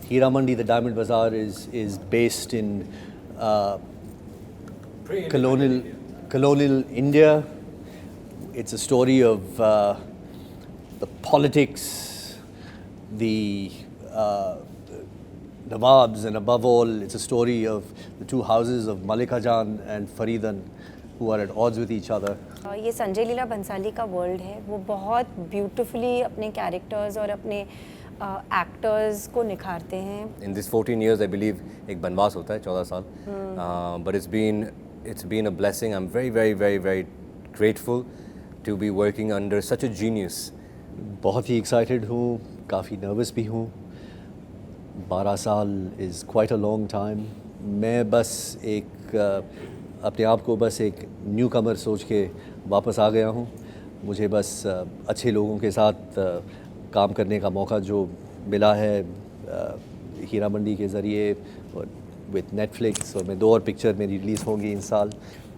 Hira Mandi, the Diamond Bazaar, is based in colonial India. It's a story of the politics, the Nawabs, and above all, it's a story of the two houses of Malika Jan and Faridan, who are at odds with each other. ये संजय लीला बंसाली का world है, वो बहुत beautifully अपने characters और अपने actors को निखारते हैं. In this 14 years, I believe एक बनवास होता है 14 साल. But it's been a blessing. I'm very, very, very, very grateful to be working under such a genius. बहुत ही excited हूँ, काफ़ी nervous भी हूँ. 12 साल is quite a long time. मैं बस अपने आप को बस एक न्यू कमर सोच के वापस आ गया हूँ. मुझे बस अच्छे लोगों के साथ काम करने का मौका जो मिला है हीरा मंडी के ज़रिए और with Netflix, और मैं 2 और पिक्चर मेरी रिलीज़ होंगी इन साल.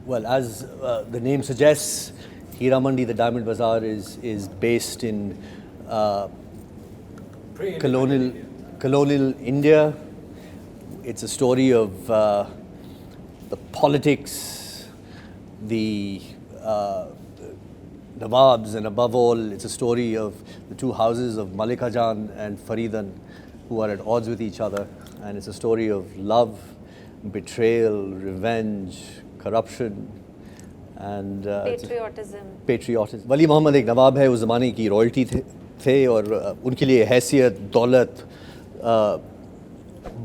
Well, as the name suggests, Hira Mandi, the Diamond Bazaar, is based in colonial India. It's a story of the politics, the Nawabs, and above all, it's a story of the two houses of Malika Jan and Faridan, who are at odds with each other. And it's a story of love, betrayal, revenge, corruption, and patriotism. वली मोहम्मद एक नवाब है, उस ज़माने की royalty थे और उनके लिए हैसियत, दौलत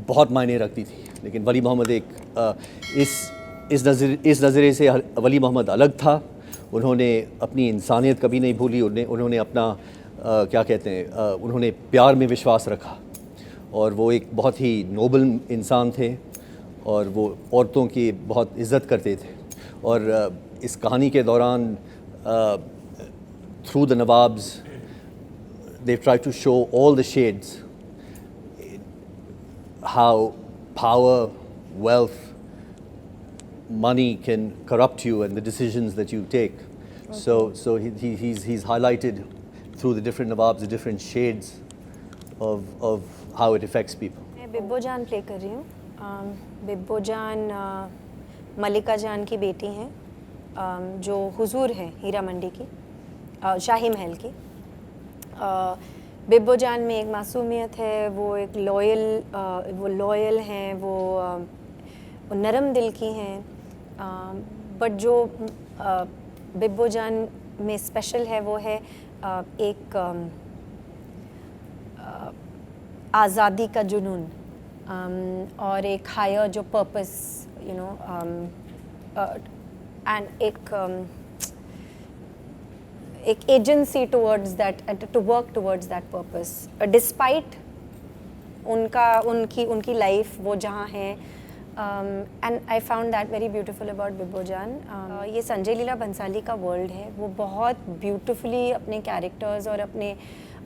बहुत मायने रखती थी. लेकिन वली मोहम्मद इस नज़रिए से वली मोहम्मद अलग था. उन्होंने अपनी इंसानियत कभी नहीं भूली. उन्होंने अपना क्या कहते हैं, उन्होंने प्यार में विश्वास रखा और वो एक बहुत ही नोबल इंसान थे और वो औरतों की बहुत इज़्ज़त करते थे. और इस कहानी के दौरान through the nawabs they try to show all the shades, how power, wealth, money can corrupt you and the decisions that you take. Okay. So he's highlighted through the different Nawabs, the different shades of how it affects people. मैं बिब्बो जान play कर रही हूँ. बिब्बो जान मलिका जान की बेटी हैं, जो हुजूर हैं हीरा मंडी की, शाही महल की. बिब्बो जान में एक मासूमियत है, वो एक लॉयल हैं, वो नरम दिल की हैं. बट जो बिब्बो जान में स्पेशल है वो है एक आज़ादी का जुनून और एक हायर जो पर्पस, यू नो, एंड एक agency towards that, to work towards that purpose despite उनकी लाइफ वो जहाँ है. And I found that very beautiful about Bibbo Jaan. ये संजय लीला बंसाली का वर्ल्ड है, वो बहुत ब्यूटीफुली अपने कैरेक्टर्स और अपने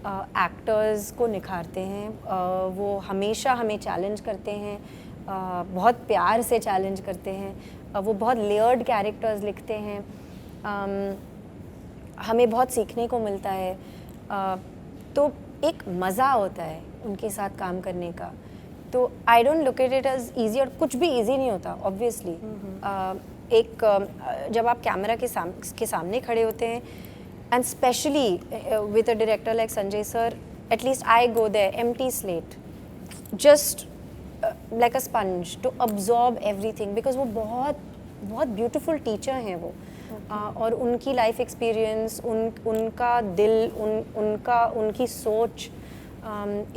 एक्टर्स को निखारते हैं. वो हमेशा हमें चैलेंज करते हैं, बहुत प्यार से चैलेंज करते हैं. वो बहुत लेयर्ड कैरेक्टर्स लिखते हैं. हमें बहुत सीखने को मिलता है. तो एक मज़ा होता है उनके साथ काम करने का. तो I don't look at it as easy, और कुछ भी ईजी नहीं होता ऑब्वियसली. जब आप कैमरा के सामने खड़े होते हैं, and specially with a director like Sanjay sir, at least I go there empty slate, just like a sponge to absorb everything, because वो बहुत बहुत ब्यूटीफुल टीचर हैं वो. और उनकी लाइफ एक्सपीरियंस, उनका दिल, उनकी सोच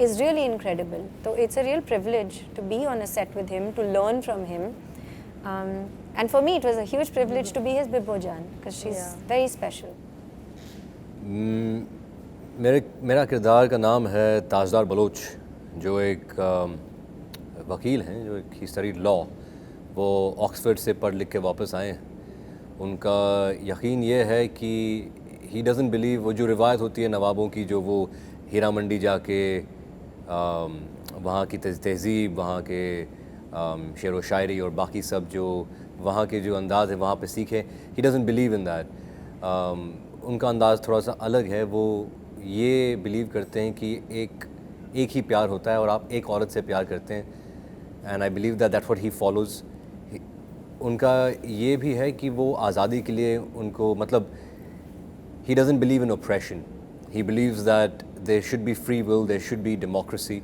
is really incredible. So it's a real privilege to be on a set with him, to learn from him. And for me it was a huge privilege to be his Bibbo Jaan, because she's very special. मेरा किरदार का नाम है ताजदार Bloch, जो एक वकील हैं, जो एक ही स्टडीड लॉ. वो ऑक्सफोर्ड से पढ़ लिख के वापस आए हैं. उनका यकीन ये है कि ही डजंट बिलीव, वो जो रिवायत होती है नवाबों की, जो वो हीरा मंडी जाके वहाँ की तहज़ीब, वहाँ के शेर व शायरी और बाकी सब जो वहाँ के जो अंदाज़ है वहाँ पे सीखे, he doesn't believe in that. उनका अंदाज़ थोड़ा सा अलग है. वो ये बिलीव करते हैं कि एक ही प्यार होता है और आप एक औरत से प्यार करते हैं, and I believe that that's what he follows. उनका ये भी है कि वो आज़ादी के लिए उनको मतलब he doesn't believe in oppression. He believes that there should be free will, there should be democracy,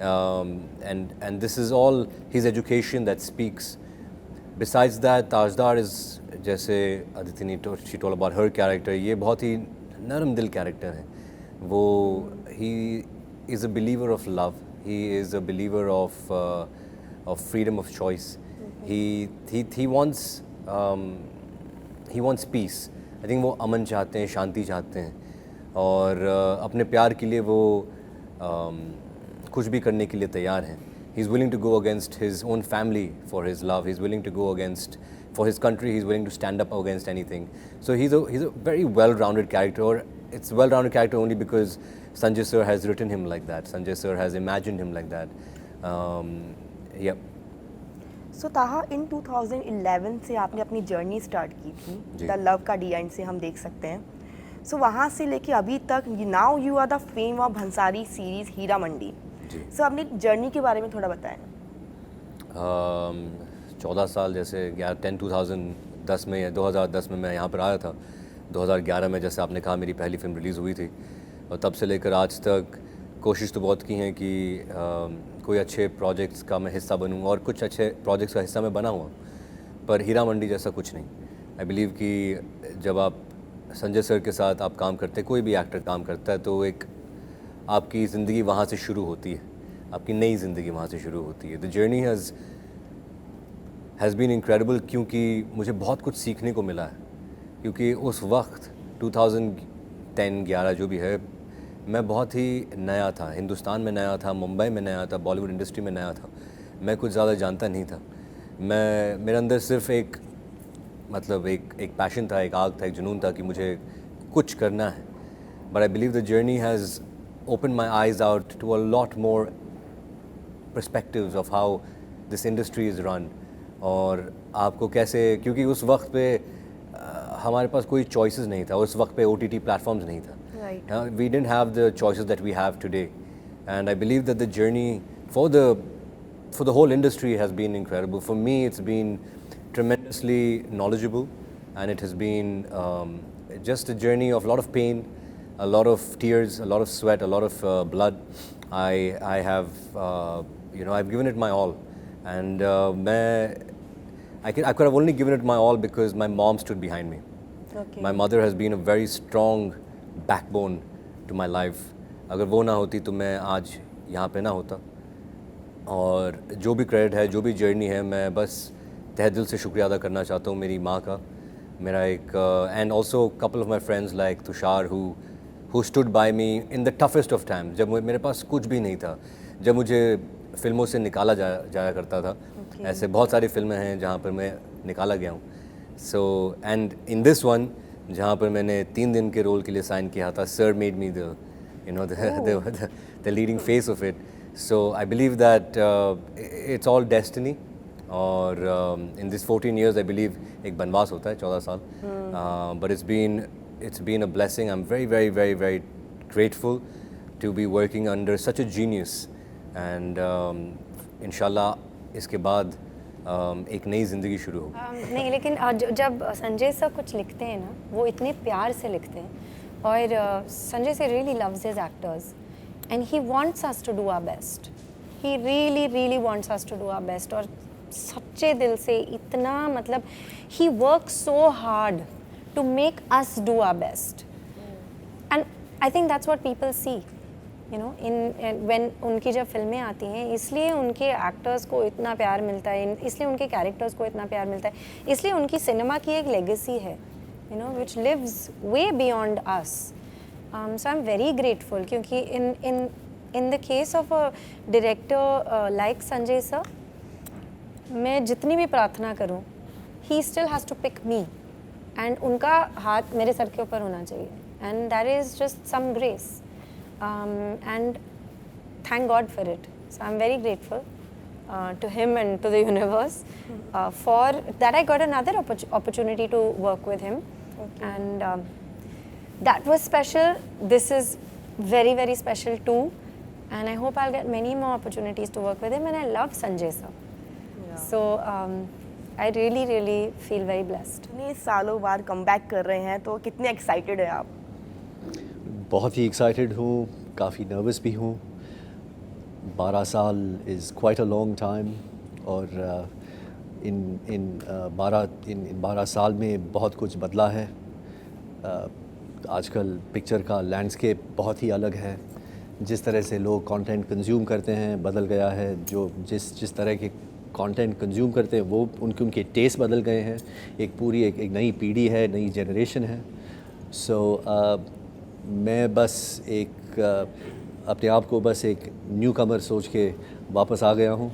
and this is all his education that speaks. Besides that, Tajdar is, जैसे अदिति ने she told about her character, ये बहुत ही नरम दिल character है वो। He is a believer of love. He is a believer of freedom of choice. He wants peace. I think वो अमन चाहते हैं, शांति चाहते हैं, और अपने प्यार के लिए वो कुछ भी करने के लिए तैयार हैं। He is willing to go against his own family for his love, he is willing to go against for his country, he is willing to stand up against anything. So he is a very well rounded character, और it's well rounded character only because Sanjay sir has written him like that, Sanjay sir has imagined him like that. Yup. So Taha, in 2011 से आपने अपनी journey start की थी, the love का D and से हम देख सकते हैं। सो वहाँ से लेके अभी तक now you are the fame of Bhansali series Heera Mandi. So अपनी जर्नी के बारे में थोड़ा बताएं। 14 साल, जैसे 2010 में या 2010 में मैं यहाँ पर आया था। 2011 में जैसे आपने कहा मेरी पहली फिल्म रिलीज़ हुई थी, और तब से लेकर आज तक कोशिश तो बहुत की हैं कि कोई अच्छे प्रोजेक्ट्स का मैं हिस्सा बनूं, और कुछ अच्छे प्रोजेक्ट्स का हिस्सा मैं बना हुआ, पर हीरा मंडी जैसा कुछ नहीं। आई बिलीव कि जब आप संजय सर के साथ आप काम करते हैं, कोई भी एक्टर काम करता है, तो एक आपकी ज़िंदगी वहाँ से शुरू होती है, आपकी नई ज़िंदगी वहाँ से शुरू होती है। The journey has been incredible, क्योंकि मुझे बहुत कुछ सीखने को मिला है। क्योंकि उस वक्त 2010-11 जो भी है, मैं बहुत ही नया था, हिंदुस्तान में नया था, मुंबई में नया था, बॉलीवुड इंडस्ट्री में नया था। मैं कुछ ज़्यादा जानता नहीं था। मेरे अंदर सिर्फ एक पैशन था, एक आग था, एक जुनून था कि मुझे कुछ करना है। But I believe the journey has open my eyes out to a lot more perspectives of how this industry is run, और आपको कैसे, क्योंकि उस वक्त पे हमारे पास कोई चॉइसेस नहीं था। उस वक्त पे OTT प्लेटफॉर्म्स नहीं था। We didn't have the choices that we have today, and I believe that the journey for the whole industry has been incredible. For me, it's been tremendously knowledgeable, and it has been just a journey of a lot of pain, a lot of tears, a lot of sweat, a lot of blood. I have I've given it my all, and I could have only given it my all because my mom stood behind me. Okay. My mother has been a very strong backbone to my life. अगर वो ना होती तो मैं आज यहाँ पे ना होता। और जो भी क्रेडिट है, जो भी जर्नी है, मैं बस तहे दिल से शुक्रिया अदा करना चाहता हूँ मेरी माँ का, मेरा एक and also couple of my friends like Tushar who stood by me in the toughest of time, जब मेरे पास कुछ भी नहीं था, जब मुझे फिल्मों से निकाला जाया करता था। ऐसे बहुत सारी फिल्में हैं जहाँ पर मैं निकाला गया हूँ। So and in this one, जहाँ पर मैंने 3 दिन के रोल के लिए साइन किया था, sir made me the leading face of it. So I believe that it's all destiny, और in this 14 years I believe एक बनवास होता है 14 साल, but it's been a blessing. I'm very, very, very, very grateful to be working under such a genius, and इंशाल्लाह इसके बाद एक नई ज़िंदगी शुरू होगी। नहीं, लेकिन जब संजय सर कुछ लिखते हैं ना, वो इतने प्यार से लिखते हैं, और Sanjay sir really loves his actors and he wants us to do our best. He really wants us to do our best, और सच्चे दिल से इतना, मतलब he works so hard to make us do our best, and I think that's what people see, you know, when उनकी जब फिल्में आती हैं, इसलिए उनके एक्टर्स को इतना प्यार मिलता है, इसलिए उनके कैरेक्टर्स को इतना प्यार मिलता है, इसलिए उनकी सिनेमा की एक लेगेसी है, you know, which lives way beyond us. So I am very grateful, क्योंकि in the case of a director like Sanjay sir, मैं जितनी भी प्रार्थना करूं, he still has to pick me, and उनका हाथ मेरे सर के ऊपर होना चाहिए, and that is just some grace, and thank God for it. So I'm very grateful to him and to the universe for that. I got another opportunity to work with him, and that was special. This is very, very special too, and I hope I'll get many more opportunities to work with him. And I love Sanjay sir. So I really, really feel very blessed. इतने सालों बाद come back कर रहे हैं तो कितने excited है आप? बहुत ही एक्साइटेड हूँ, काफ़ी नर्वस भी हूँ। 12 साल is quite a long time, और इन 12 साल में बहुत कुछ बदला है। आजकल पिक्चर का लैंडस्केप बहुत ही अलग है। जिस तरह से लोग कंटेंट कंज्यूम करते हैं बदल गया है। जो जिस तरह के कंटेंट कंज्यूम करते हैं वो उनके टेस्ट बदल गए हैं। एक नई पीढ़ी है, नई जनरेशन है। सो मैं बस अपने आप को बस एक न्यू कमर सोच के वापस आ गया हूँ।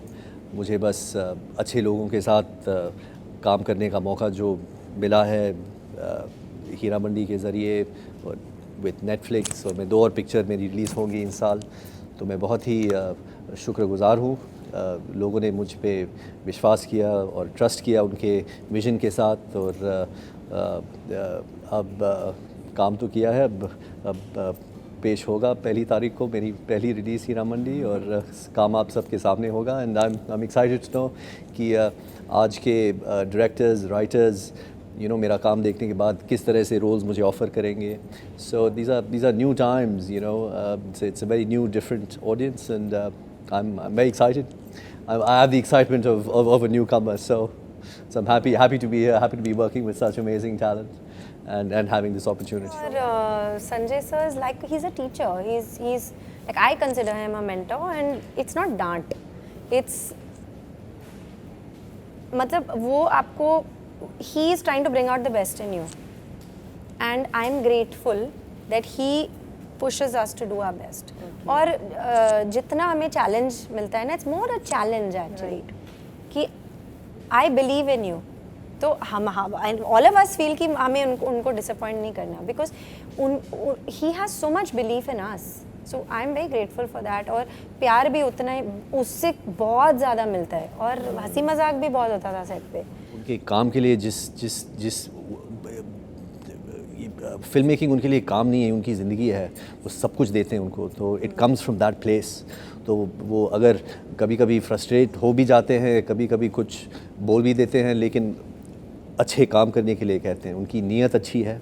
मुझे बस अच्छे लोगों के साथ काम करने का मौका जो मिला है हीरा मंडी के ज़रिए और विद नेटफ्लिक्स, और मैं 2 और पिक्चर मेरी रिलीज़ होंगी इस साल। तो मैं बहुत ही शुक्रगुज़ार हूँ। लोगों ने मुझ पे विश्वास किया और ट्रस्ट किया उनके विज़न के साथ, और अब काम तो किया है। अब पेश होगा 1 तारीख को मेरी पहली रिलीज़ हीरा मंडी, और काम आप सबके सामने होगा। And I am excited to know कि आज के डायरेक्टर्स, राइटर्स मेरा काम देखने के बाद किस तरह से रोल्स मुझे ऑफ़र करेंगे। So these are new times, it's a very new different audience, and I'm very excited. I have the excitement of a newcomer, so I'm happy to be here, happy to be working with such amazing talent and having this opportunity. Or Sanjay sir is like, he's a teacher. He's like, I consider him a mentor, and it's not डांट, it's मतलब वो आपको, he is trying to bring out the best in you, and I'm grateful that he pushes us to do our best. और जितना हमें challenge मिलता है ना, it's more a challenge actually, कि I believe in you. तो हम all of us feel कि हमें उनको disappoint नहीं करना, because he has so much belief in us. So I'm very grateful for that. और प्यार भी उतना ही, उससे बहुत ज़्यादा मिलता है, और हंसी मजाक भी बहुत होता था सेट पे। उनके काम के लिए जिस फिल्म मेकिंग उनके लिए काम नहीं है, उनकी ज़िंदगी है, वो सब कुछ देते हैं उनको। तो it comes from that place. तो वो अगर कभी कभी फ्रस्ट्रेट हो भी जाते हैं, कभी कभी कुछ बोल भी देते हैं, लेकिन अच्छे काम करने के लिए कहते हैं। उनकी नीयत अच्छी है,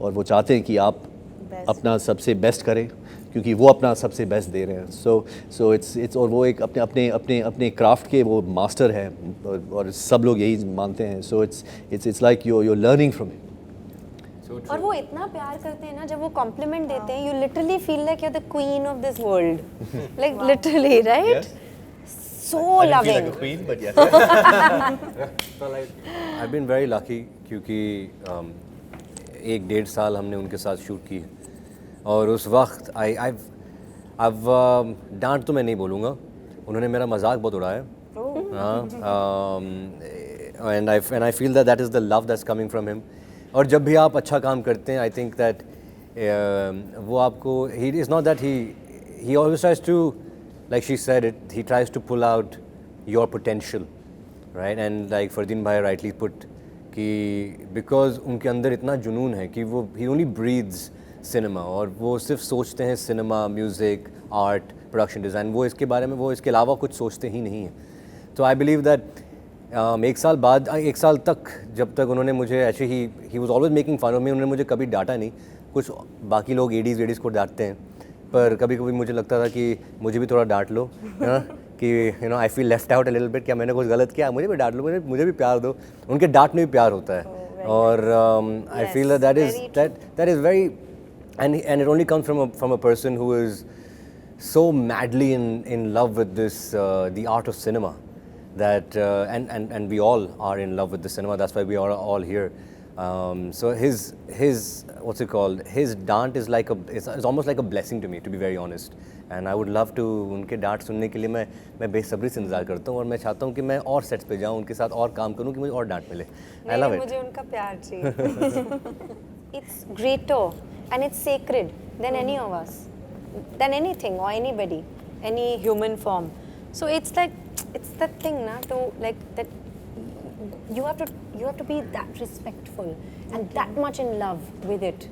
और वो चाहते हैं कि आप अपना सबसे बेस्ट करें, क्योंकि वो अपना सबसे बेस्ट दे रहे हैं। सो इट्स और वो एक अपने क्राफ्ट के वो मास्टर हैं, और सब लोग यही मानते हैं। So it's like you're learning from it. और वो इतना प्यार करते हैं ना, जब वो कॉम्प्लीमेंट देते हैं, you literally feel like you're the queen of this world, like literally, right? Yes. So I didn't loving. feel like a queen, but yes. I've been very lucky, क्योंकि 1-1.5 साल हमने उनके साथ शूट की, और उस वक्त I've डांट तो मैं नहीं बोलूँगा, उन्होंने मेरा मजाक बहुत उड़ाया। and I feel that is the love that's coming from him. और जब भी आप अच्छा काम करते हैं, I think that वो आपको, he is not that he always tries to, like she said it, he tries to pull out your potential, right? And like Fardeen bhai rightly put कि because उनके अंदर इतना जुनून है कि वो he only breathes cinema, और वो सिर्फ सोचते हैं cinema, music, art, production design, वो इसके बारे में, वो इसके अलावा कुछ सोचते ही नहीं हैं। तो आई बिलीव दैट 1 साल बाद, 1 साल तक जब तक उन्होंने मुझे ऐसे ही was always making fun of me, उन्होंने मुझे कभी डांटा नहीं। कुछ बाकी लोग एडीज़ को डांटते हैं, पर कभी कभी मुझे लगता था कि मुझे भी थोड़ा डांट लो, कि I feel left out a little bit, क्या मैंने कुछ गलत किया, मुझे भी डांट लो, मुझे भी प्यार दो। उनके डांट में भी प्यार होता है, और I feel that is very, and it only comes from a person who is so madly in love with this the art of cinema, that and we all are in love with the cinema. That's why we are all here. So his what's it called? His dant is like it's almost like a blessing to me, to be very honest. And I would love to, उनके डांट सुनने के लिए मैं बेसब्री से इंतजार करता हूँ, और मैं चाहता हूँ कि मैं और सेट्स पे जाऊँ, उनके साथ और काम करूँ, कि मुझे और डांट मिले। I love it. मुझे उनका प्यार चाहिए। It's greater and it's sacred than any of us, than anything or anybody, any human form. So it's like, it's that thing na, to like that you have to be that respectful and that much in love with it.